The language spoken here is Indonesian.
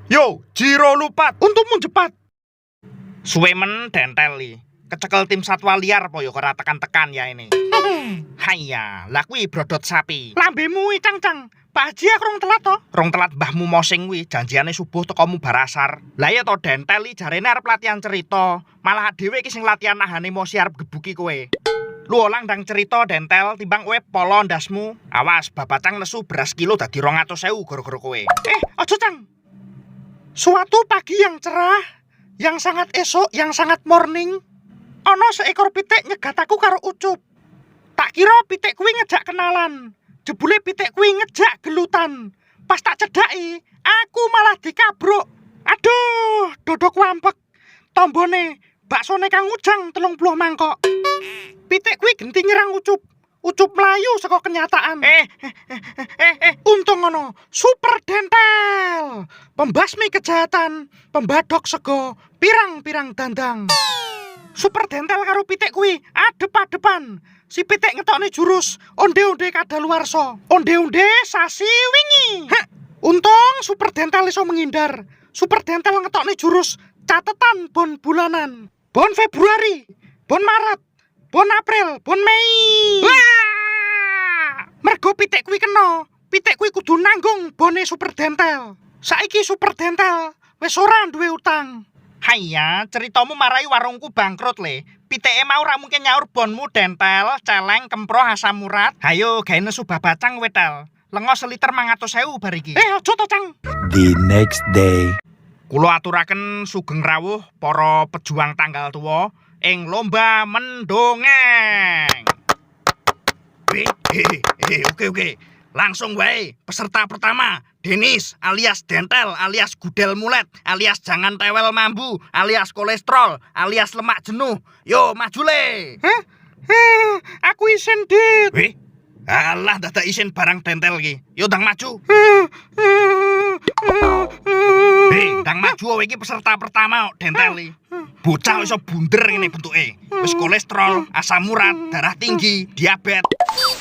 Yo, Jiro lupat. Untukmu cepat. Suwe men dentel li. Kecekel tim satwa liar po yo ora tekan-tekan ya ini. Haiya, lah kuwi brodot sapi. Lambemu cang-cang. Pak Haji aku rong telat to. Rong telat mbahmu mosing kuwi janjiane subuh tekomu barasar. Lah ya to dentel li jarene arep latihan cerita. Malah dhewe iki sing latihan nahan emosi arep gebuki kowe. Lu olang ndang cerita dentel timbang kowe polo ndasmu. Awas babacang nesu beras kilo dadi 200.000 gara-gara kowe. Ojo cang. Suatu pagi yang cerah, yang sangat esok, yang sangat morning, ono seekor pitik nyegat aku karo Ucup. Tak kira pitik kuwi ngejak kenalan. Jebule pitik kuwi ngejak gelutan. Pas tak cedhaki, aku malah dikabruk. Aduh, dodok wampek. Tombone baksone Kang Ujang 30 mangkok. Pitik kuwi genti nyerang Ucup. Ucup melayu saka kenyataan. Untung ngono, super dentel. Pembasmi kejahatan, pembadok sego, pirang-pirang dandang. Super dentel karo pitik kuwi adep-adepan. Si pitik ngetokne jurus onde-onde kadaluwarsa. Onde-onde sasi wingi. Untung super dentel iso menghindar. Super dentel ngetokne jurus catetan bon bulanan. Bon Februari, bon Maret, bon April, bon Mei. Wah! Mergo pitik kuwi kena. Pitik kuwi kudu nanggung bone super dentel. Saiki super dentel wis ora duwe utang. Haiya, ceritamu marai warungku bangkrut le. Pitike mau ra mungkin nyaur bonmu dentel, celeng, kempro, asam urat. Hayo gawe nesu babacang wetel. Lengo seliter 500.000 bar iki. Ojo to, Cang. The next day. Kula aturaken sugeng rawuh para pejuang tanggal tua ing lomba mendongeng. Oke. Langsung wae peserta pertama Denis alias dentel alias gudel mulet alias jangan tewel mambu alias kolesterol alias lemak jenuh. Yo maju le. Aku isin dit. Alah dadak isin barang dentel iki. Yo ndang maju. Ndang maju kowe iki peserta pertama kok dentel iki. Bocah iso bunder ngene bentuke. Wis kolesterol, asam urat, darah tinggi, diabetes.